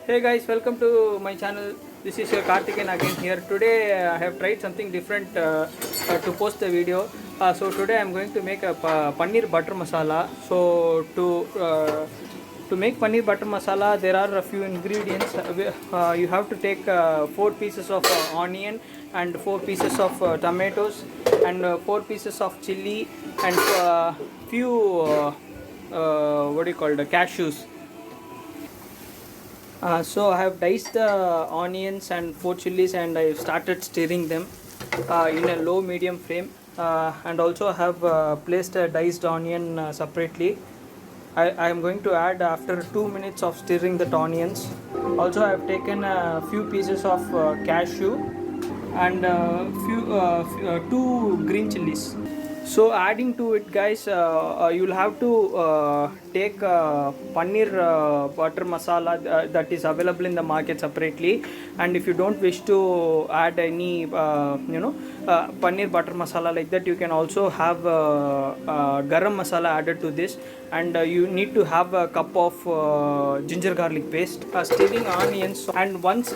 Hey guys, welcome to my channel. This is your Karthikeyan again here. Today I have tried something different to post the video. So today I am going to make a paneer butter masala. So to make paneer butter masala, there are a few ingredients. You have to take 4 pieces of onion and 4 pieces of tomatoes and 4 pieces of chili and few what do you call the cashews. So I have diced the onions and 4 chilies and I have started stirring them in a low medium flame, and also I have placed a diced onion separately. I am going to add after 2 minutes of stirring the onions. Also I have taken a few pieces of cashew and two green chilies. So adding to it guys, you'll have to take paneer butter masala that is available in the market separately, and if you don't wish to add any paneer butter masala like that, you can also have garam masala added to this, and you need to have a cup of ginger garlic paste, stirring onions, and once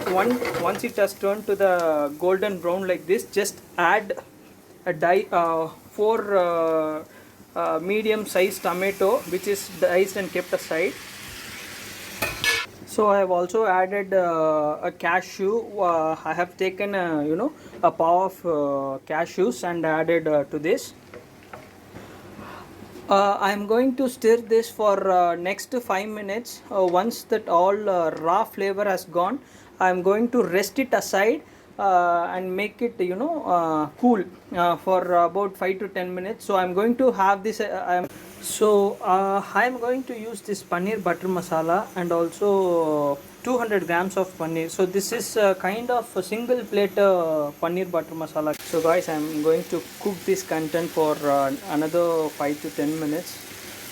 it has turned to the golden brown like this, just add four medium sized tomato which is diced and kept aside. So I have also added a cashew. I have taken a paw of cashews and added to this. I am going to stir this for next 5 minutes. Once that all raw flavor has gone, I am going to rest it aside and make it cool for about 5 to 10 minutes. So I am going to have this. I am going to use this paneer butter masala and also 200 grams of paneer. So this is kind of a single plate paneer butter masala. So guys, I am going to cook this content for another 5 to 10 minutes.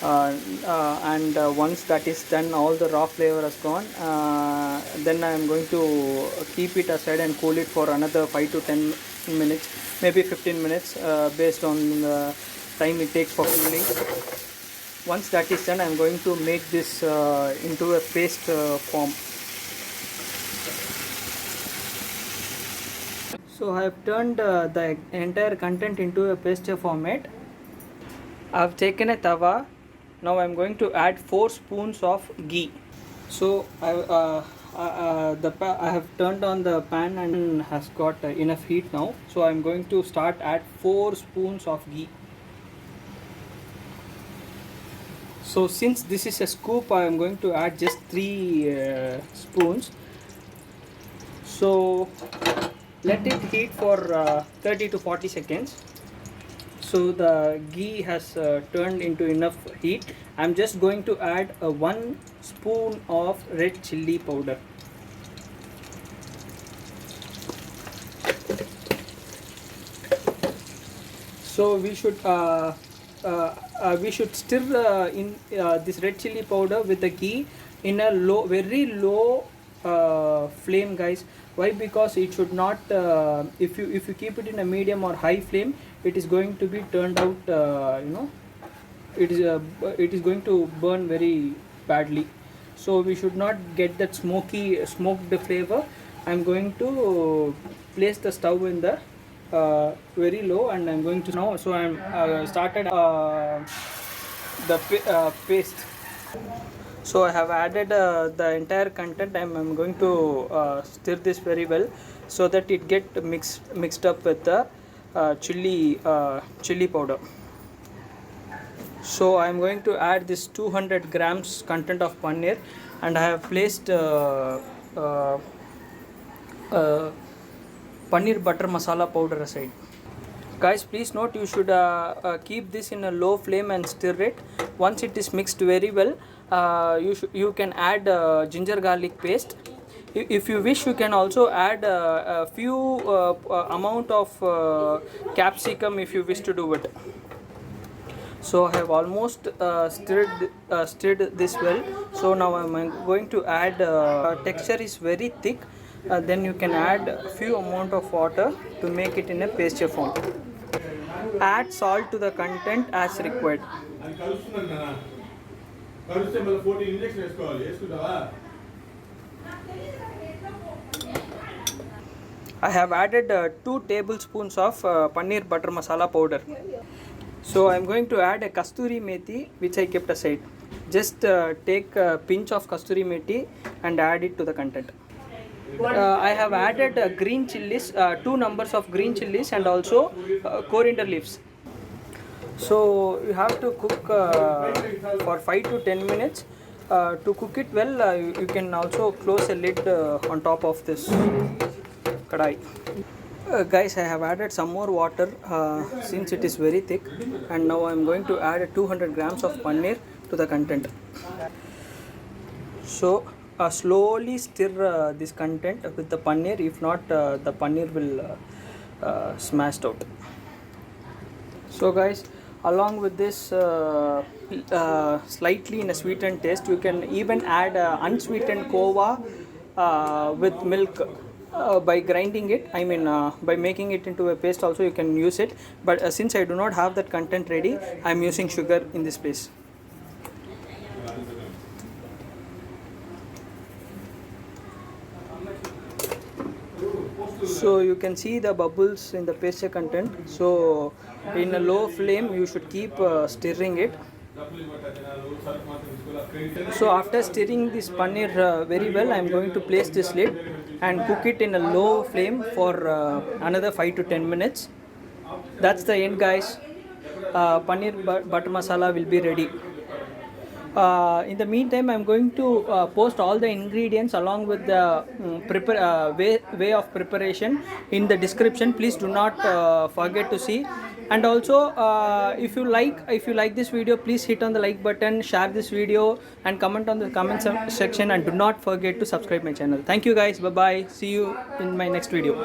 And once that is done, all the raw flavor has gone, then I am going to keep it aside and cool it for another 5 to 10 minutes, maybe 15 minutes, based on the time it takes for cooling. Once that is done, I am going to make this into a paste form. So I have turned the entire content into a paste format. I have taken a tawa. Now I am going to add 4 spoons of ghee. So I have turned on the pan and has got enough heat now. So I am going to start add 4 spoons of ghee. So since this is a scoop, I am going to add just 3 spoons. So let it heat for 30 to 40 seconds. So the ghee has turned into enough heat. I am just going to add 1 spoon of red chilli powder. So we should stir in this red chilli powder with the ghee in a very low flame, guys. Why? Because it should not, if you keep it in a medium or high flame, it is going to be turned out, it is going to burn very badly. So we should not get that smoked flavor. I am going to place the stove in the very low, and I am going to now. So I am started the paste. So I have added the entire content. I'm going to stir this very well so that it get mixed up with the chili powder. So I am going to add this 200 grams content of paneer, and I have placed paneer butter masala powder aside. Guys, please note, you should keep this in a low flame and stir it. Once it is mixed very well, you can add ginger garlic paste. If you wish, you can also add a few amount of capsicum if you wish to do it. So I have almost stirred this well. So now I am going to add, texture is very thick, then you can add a few amount of water to make it in a paste form. Add salt to the content as required. I have added 2 tablespoons of paneer butter masala powder. So I am going to add a kasturi methi which I kept aside. Just take a pinch of kasturi methi and add it to the content. I have added green chilies, 2 numbers of green chilies and also coriander leaves. So you have to cook for 5 to 10 minutes. To cook it well, you can also close a lid on top of this kadai. Guys, I have added some more water since it is very thick, and now I am going to add 200 grams of paneer to the content. So slowly stir this content with the paneer, if not the paneer will smashed out. So guys, along with this slightly in a sweetened taste, you can even add unsweetened kova with milk. By grinding it, I mean by making it into a paste also you can use it, but since I do not have that content ready, I am using sugar in this place. So you can see the bubbles in the paste content. So in a low flame you should keep stirring it. So after stirring this paneer very well, I am going to place this lid and cook it in a low flame for another 5 to 10 minutes. That's the end, guys. Paneer butter masala will be ready. In the meantime, I am going to post all the ingredients along with the way of preparation in the description. Please do not forget to see. And also, if you like this video, please hit on the like button, share this video, and comment on the comment section. And do not forget to subscribe my channel. Thank you, guys. Bye bye. See you in my next video.